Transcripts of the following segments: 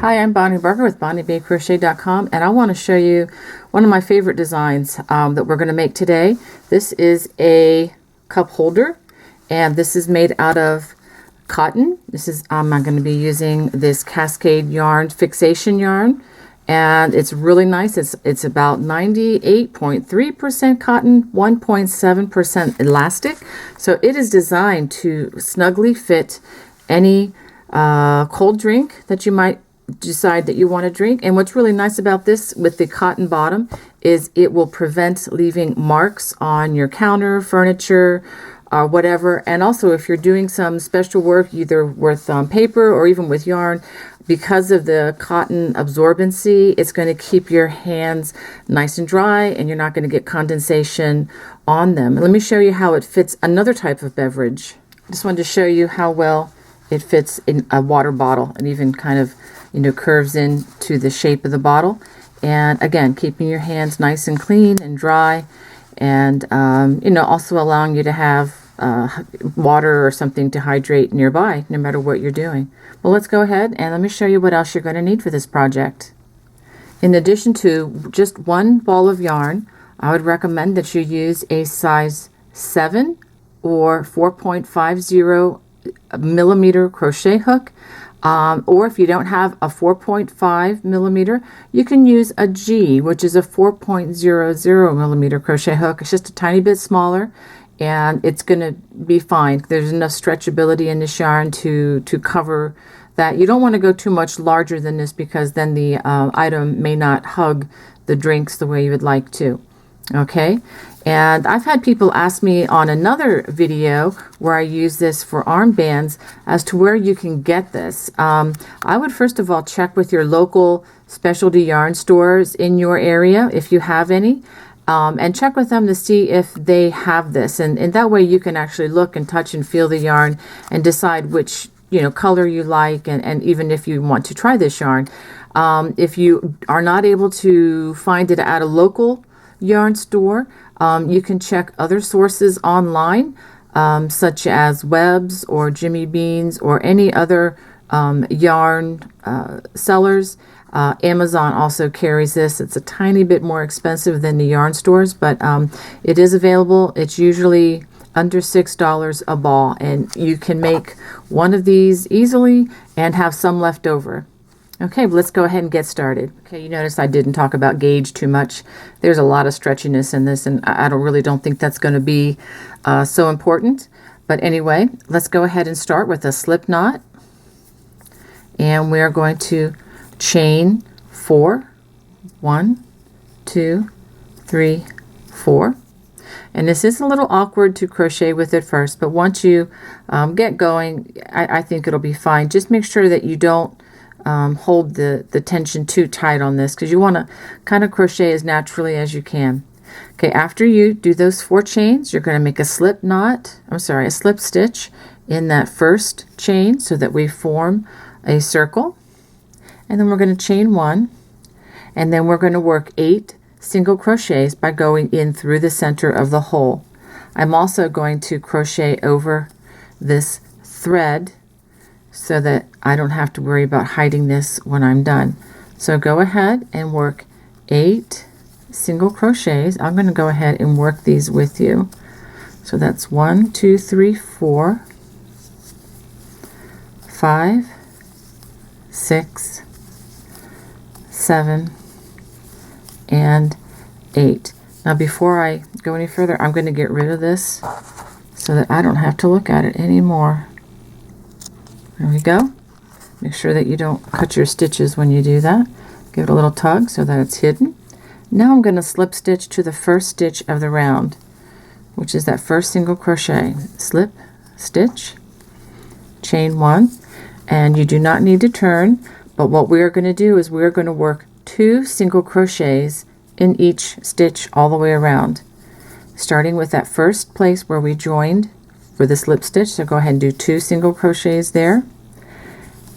Hi, I'm Bonnie Barker with BonnieBayCrochet.com, and I want to show you one of my favorite designs that we're going to make today. This is a cup holder, and this is made out of cotton. This is I'm going to be using this Cascade yarn fixation yarn, and it's really nice. It's about 98.3% cotton, 1.7% elastic, so it is designed to snugly fit any cold drink that you might decide that you want to drink. And what's really nice about this with the cotton bottom is it will prevent leaving marks on your counter, furniture, or whatever. And also if you're doing some special work, either with paper or even with yarn, because of the cotton absorbency, it's going to keep your hands nice and dry, and you're not going to get condensation on them. Let me show you how it fits another type of beverage. Just wanted to show you how well it fits in a water bottle, and even kind of curves into the shape of the bottle. And again, keeping your hands nice and clean and dry, and also allowing you to have water or something to hydrate nearby, no matter what you're doing. Well, let's go ahead and let me show you what else you're going to need for this project. In addition to just one ball of yarn, I would recommend that you use a size 7 or 4.50 millimeter crochet hook. Or if you don't have a 4.5 millimeter, you can use a G, which is a 4.00 millimeter crochet hook. It's just a tiny bit smaller, and it's going to be fine. There's enough stretchability in this yarn to cover that. You don't want to go too much larger than this, because then the item may not hug the drinks the way you would like to. Okay, and I've had people ask me on another video where I use this for armbands as to where you can get this. I would first of all check with your local specialty yarn stores in your area, if you have any, and check with them to see if they have this, and that way you can actually look and touch and feel the yarn and decide which color you like, and even if you want to try this yarn. If you are not able to find it at a local yarn store, you can check other sources online, such as Webb's or Jimmy Beans or any other yarn sellers. Amazon also carries this. It's a tiny bit more expensive than the yarn stores, but it is available. It's usually under $6 a ball, and you can make one of these easily and have some left over. Okay, well, let's go ahead and get started. Okay, you notice I didn't talk about gauge too much. There's a lot of stretchiness in this, and I don't think that's going to be so important. But anyway, let's go ahead and start with a slip knot. And we're going to chain 4. 1, 2, 3, 4. And this is a little awkward to crochet with at first, but once you get going, I think it'll be fine. Just make sure that you don't hold the tension too tight on this, because you want to kind of crochet as naturally as you can. Okay, after you do those 4 chains, you're going to make a slip stitch in that first chain so that we form a circle. And then we're going to chain 1, and then we're going to work 8 single crochets by going in through the center of the hole. I'm also going to crochet over this thread so that I don't have to worry about hiding this when I'm done. So go ahead and work 8 single crochets. I'm going to go ahead and work these with you. So that's 1, 2, 3, 4, 5, 6, 7, and 8. Now before I go any further, I'm going to get rid of this so that I don't have to look at it anymore. There we go. Make sure that you don't cut your stitches when you do that. Give it a little tug so that it's hidden. Now I'm going to slip stitch to the first stitch of the round, which is that first single crochet. Slip, stitch, chain 1, and you do not need to turn, but what we're going to do is we're going to work 2 single crochets in each stitch all the way around, starting with that first place where we joined for the slip stitch. So go ahead and do 2 single crochets there,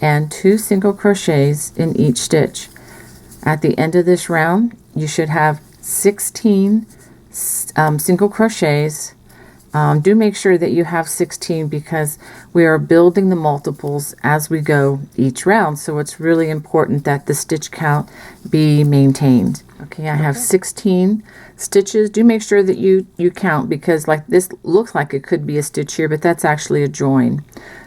and 2 single crochets in each stitch. At the end of this round, you should have 16 single crochets Do make sure that you have 16 because we are building the multiples as we go each round. So it's really important that the stitch count be maintained. Okay, I have 16 stitches. Do make sure that you count because like this looks like it could be a stitch here, but that's actually a join.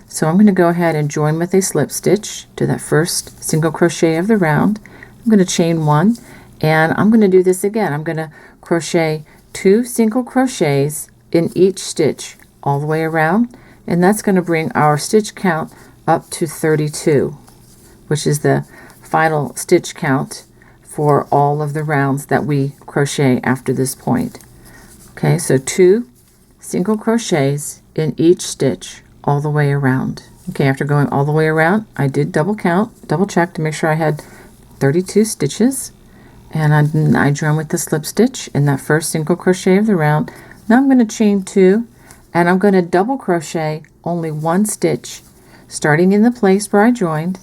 So I'm going to go ahead and join with a slip stitch to that first single crochet of the round. I'm going to chain 1 and I'm going to do this again. I'm going to crochet 2 single crochets in each stitch all the way around, and that's going to bring our stitch count up to 32, which is the final stitch count for all of the rounds that we crochet after this point. Okay, so 2 single crochets in each stitch all the way around. Okay, after going all the way around, I did double check to make sure I had 32 stitches, and I joined with the slip stitch in that first single crochet of the round. Now I'm going to chain 2 and I'm going to double crochet only 1 stitch starting in the place where I joined,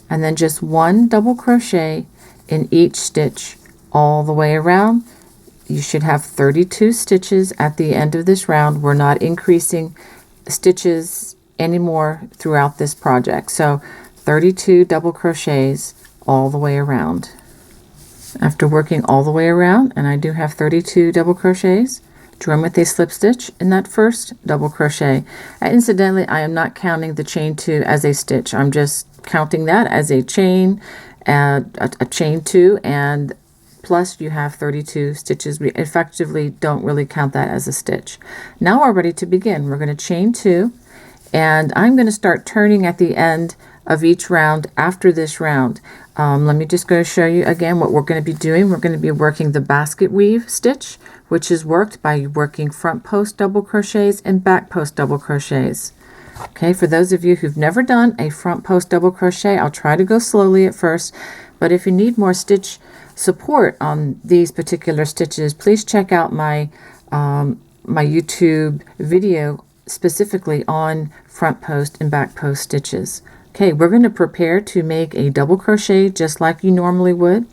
and then just 1 double crochet in each stitch all the way around. You should have 32 stitches at the end of this round. We're not increasing stitches anymore throughout this project. So 32 double crochets all the way around. After working all the way around, and I do have 32 double crochets, join with a slip stitch in that first double crochet. Incidentally, I am not counting the chain 2 as a stitch. I'm just counting that as a chain, a chain 2, and plus you have 32 stitches. We effectively don't really count that as a stitch. Now we're ready to begin. We're going to chain 2, and I'm going to start turning at the end of each round after this round. Let me just go show you again what we're going to be doing. We're going to be working the basket weave stitch, which is worked by working front post double crochets and back post double crochets. Okay, for those of you who've never done a front post double crochet, I'll try to go slowly at first, but if you need more stitch support on these particular stitches, please check out my my YouTube video specifically on front post and back post stitches. Okay, we're going to prepare to make a double crochet just like you normally would,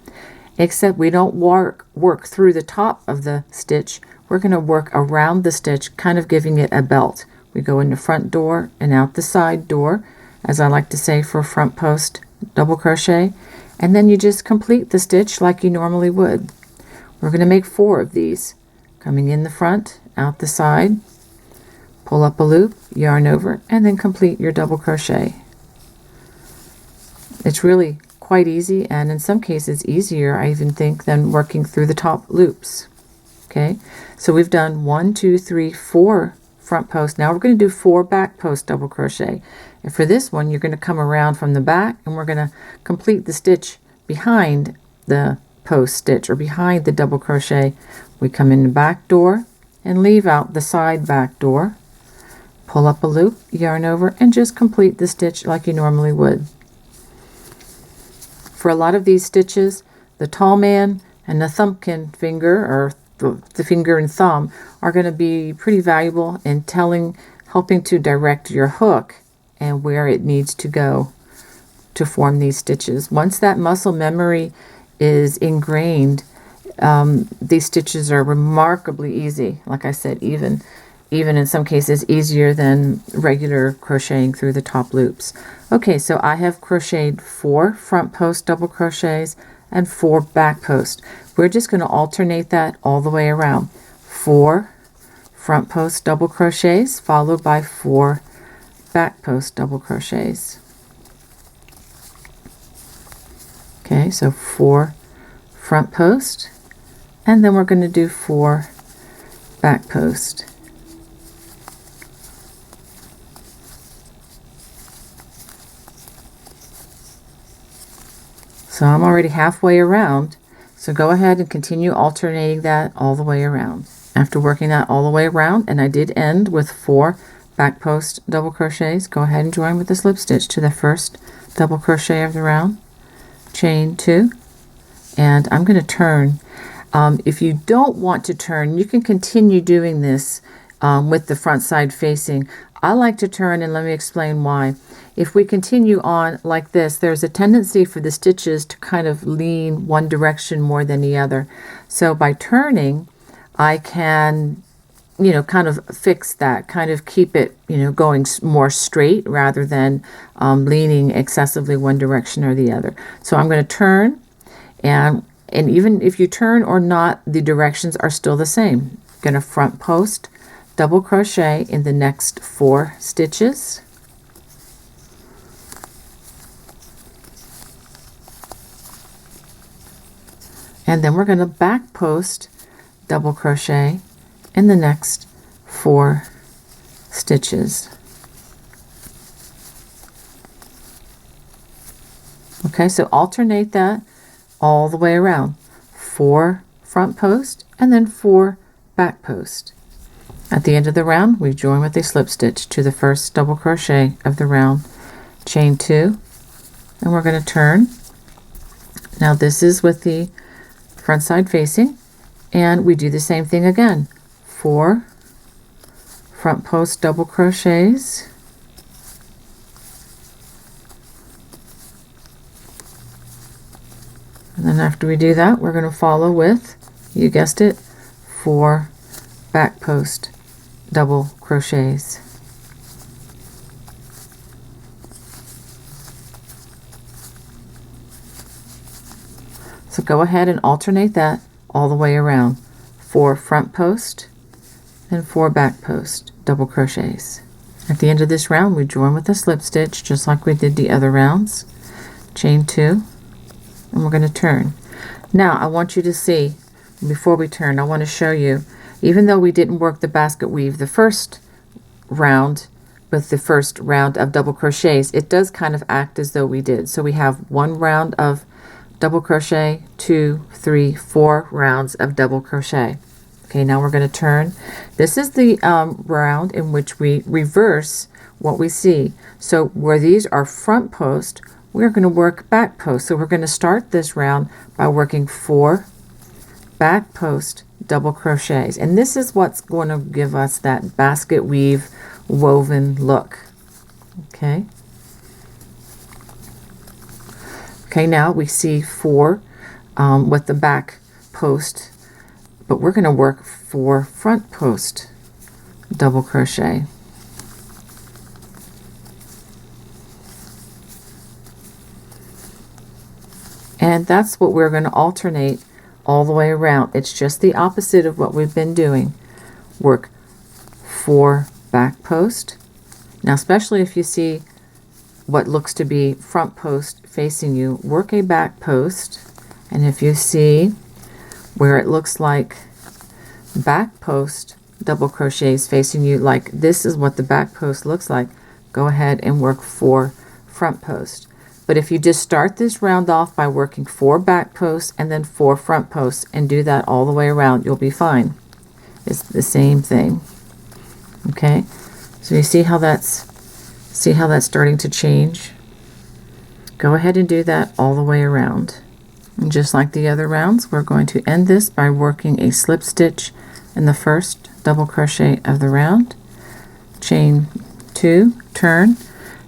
except we don't work through the top of the stitch. We're going to work around the stitch, kind of giving it a belt. We go in the front door and out the side door, as I like to say for front post double crochet, and then you just complete the stitch like you normally would. We're going to make 4 of these, coming in the front, out the side, pull up a loop, yarn over, and then complete your double crochet. It's really quite easy, and in some cases easier, I even think, than working through the top loops. Okay, so we've done 1, 2, 3, 4 front post. Now we're going to do 4 back post double crochet, and for this one you're going to come around from the back, and we're going to complete the stitch behind the post stitch or behind the double crochet. We come in the back door and leave out the side back door, pull up a loop, yarn over, and just complete the stitch like you normally would. For a lot of these stitches, the tall man and the thumbkin finger, or the finger and thumb, are going to be pretty valuable in helping to direct your hook and where it needs to go to form these stitches. Once that muscle memory is ingrained, these stitches are remarkably easy. Like I said, even in some cases easier than regular crocheting through the top loops. Okay, so I have crocheted 4 front post double crochets and 4 back post. We're just going to alternate that all the way around. 4 front post double crochets followed by 4 back post double crochets. Okay, so 4 front post, and then we're going to do 4 back post. So I'm already halfway around, so go ahead and continue alternating that all the way around. After working that all the way around, and I did end with 4 back post double crochets, go ahead and join with the slip stitch to the first double crochet of the round, chain 2, and I'm going to turn. If you don't want to turn, you can continue doing this with the front side facing. I like to turn, and let me explain why. If we continue on like this, there's a tendency for the stitches to kind of lean one direction more than the other. So by turning, I can kind of fix that, kind of keep it, going more straight rather than leaning excessively one direction or the other. So I'm going to turn, and even if you turn or not, the directions are still the same. Going to front post, double crochet in the next 4 stitches. And then we're going to back post, double crochet in the next 4 stitches. Okay, so alternate that all the way around. 4 front post and then 4 back post. At the end of the round, we join with a slip stitch to the first double crochet of the round, chain 2, and we're going to turn. Now this is with the front side facing, and we do the same thing again. 4 front post double crochets, and then after we do that, we're going to follow with, you guessed it, 4 back post double crochets. So go ahead and alternate that all the way around. 4 front post and 4 back post double crochets. At the end of this round, we join with a slip stitch just like we did the other rounds. Chain 2, and we're going to turn. Now I want you to see, before we turn, I want to show you, even though we didn't work the basket weave the first round with the first round of double crochets, it does kind of act as though we did. So we have 1 round of double crochet, 2, 3, 4 rounds of double crochet. Okay, now we're going to turn. This is the round in which we reverse what we see. So where these are front post, we're going to work back post. So we're going to start this round by working 4 back post double crochets, and this is what's going to give us that basket weave woven look. Okay. Okay, now we see 4 with the back post, but we're going to work 4 front post double crochet. And that's what we're going to alternate all the way around. It's just the opposite of what we've been doing. Work 4 back post. Now, especially if you see what looks to be front post facing you, work a back post, and if you see where it looks like back post double crochets facing you, like this is what the back post looks like, go ahead and work 4 front post. But if you just start this round off by working 4 back posts and then 4 front posts and do that all the way around, you'll be fine. It's the same thing. Okay, so you see how that's starting to change? Go ahead and do that all the way around. And just like the other rounds, we're going to end this by working a slip stitch in the first double crochet of the round, chain 2, turn.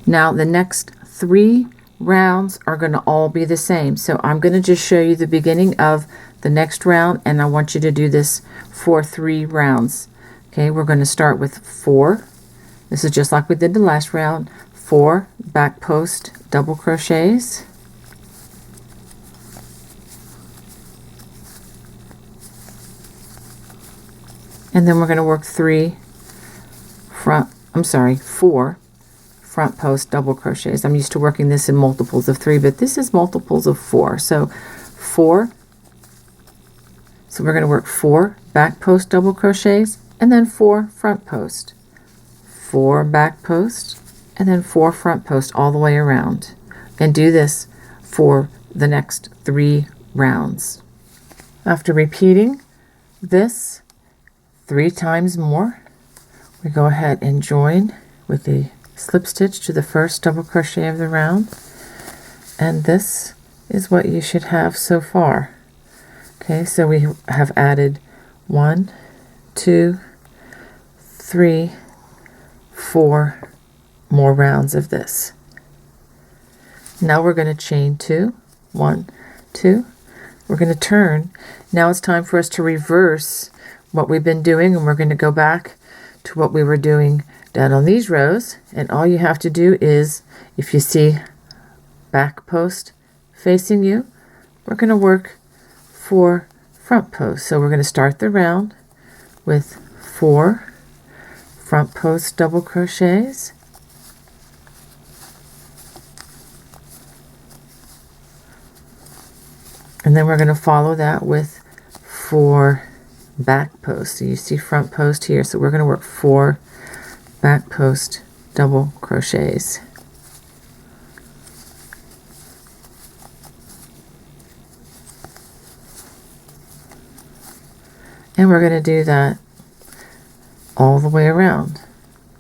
Now the next 3 rounds are going to all be the same. So I'm going to just show you the beginning of the next round, and I want you to do this for 3 rounds. Okay, we're going to start with 4. This is just like we did the last round. 4 back post double crochets. And then we're going to work 4 front post double crochets. I'm used to working this in multiples of 3, but this is multiples of 4. So 4. So we're going to work 4 back post double crochets and then 4 front post. 4 back post and then 4 front post all the way around. And do this for the next 3 rounds. After repeating this 3 times more, we go ahead and join with the slip stitch to the first double crochet of the round, and this is what you should have so far. Okay, so we have added 1, 2, 3, 4 more rounds of this. Now we're going to chain 2, 1, 2. We're going to turn. Now it's time for us to reverse what we've been doing, and we're going to go back to what we were doing down on these rows. And all you have to do is, if you see back post facing you, we're going to work 4 front posts. So we're going to start the round with 4 front post double crochets, and then we're going to follow that with 4 back posts. So you see front post here, so we're going to work 4 back post double crochets. And we're going to do that all the way around.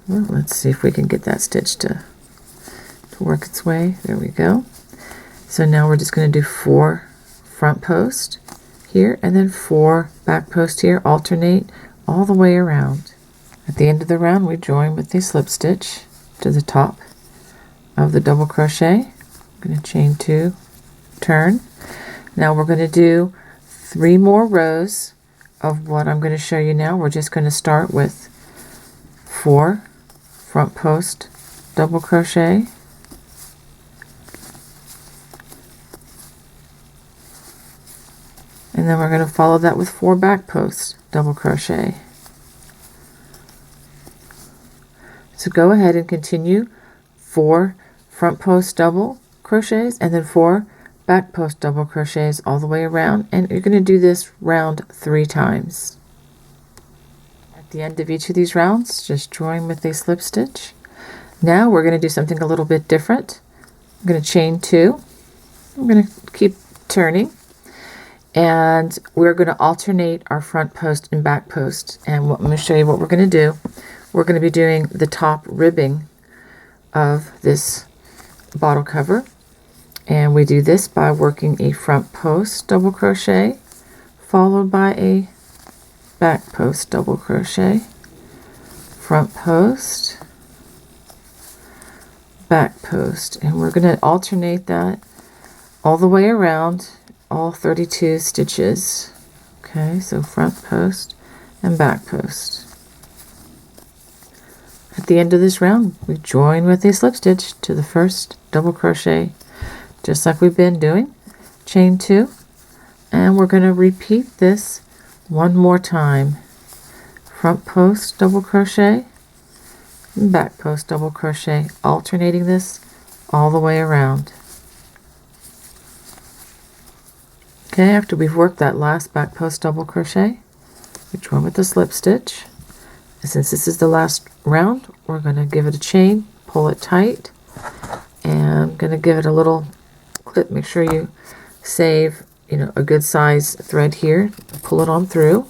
Well, let's see if we can get that stitch to work its way. There we go. So now we're just going to do 4 front post here and then 4 back post here, alternate all the way around. At the end of the round, we join with the slip stitch to the top of the double crochet. I'm going to chain 2, turn. Now we're going to do 3 more rows of what I'm going to show you now. We're just going to start with 4 front post double crochet, and then we're going to follow that with 4 back post double crochet. So go ahead and continue 4 front post double crochets and then 4 back post double crochets all the way around, and you're going to do this round 3 times. At the end of each of these rounds, just join with a slip stitch. Now we're going to do something a little bit different. I'm going to chain 2. I'm going to keep turning, and we're going to alternate our front post and back post. And I'm going to show you what we're going to do. We're going to be doing the top ribbing of this bottle cover. And we do this by working a front post double crochet followed by a back post double crochet, front post, back post, and we're going to alternate that all the way around, all 32 stitches. Okay, so front post and back post. At the end of this round, we join with a slip stitch to the first double crochet, just like we've been doing. Chain 2, and we're going to repeat this one more time. Front post double crochet and back post double crochet, alternating this all the way around. Okay, after we've worked that last back post double crochet, we join with the slip stitch. And since this is the last round, we're going to give it a chain, pull it tight, and I'm going to give it a little clip. Make sure you save, a good size thread here. Pull it on through.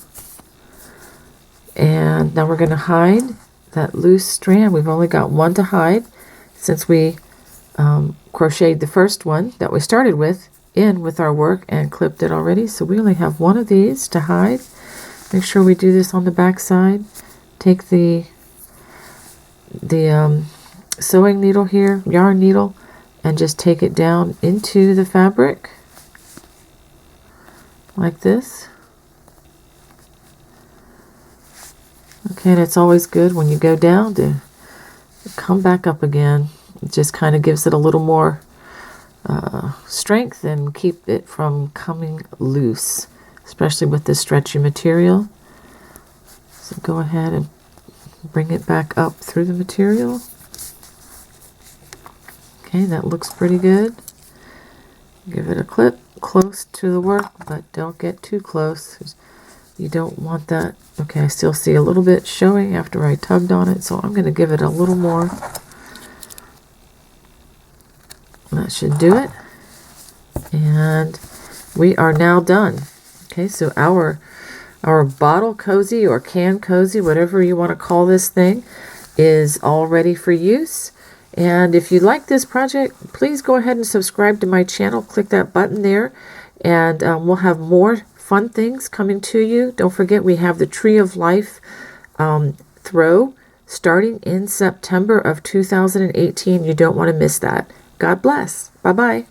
And now we're going to hide that loose strand. We've only got one to hide since we crocheted the first one that we started with in with our work and clipped it already. So we only have one of these to hide. Make sure we do this on the back side. Take the sewing needle here, yarn needle, and just take it down into the fabric like this. Okay, and it's always good when you go down to come back up again. It just kind of gives it a little more strength and keep it from coming loose, especially with this stretchy material. So go ahead and bring it back up through the material. Okay, that looks pretty good. Give it a clip close to the work, but don't get too close. You don't want that. Okay, I still see a little bit showing after I tugged on it, so I'm going to give it a little more. That should do it. And we are now done. Okay, so our bottle cozy or can cozy, whatever you want to call this thing, is all ready for use. And if you like this project, please go ahead and subscribe to my channel. Click that button there, and we'll have more fun things coming to you. Don't forget, we have the Tree of Life throw starting in September of 2018. You don't want to miss that. God bless. Bye-bye.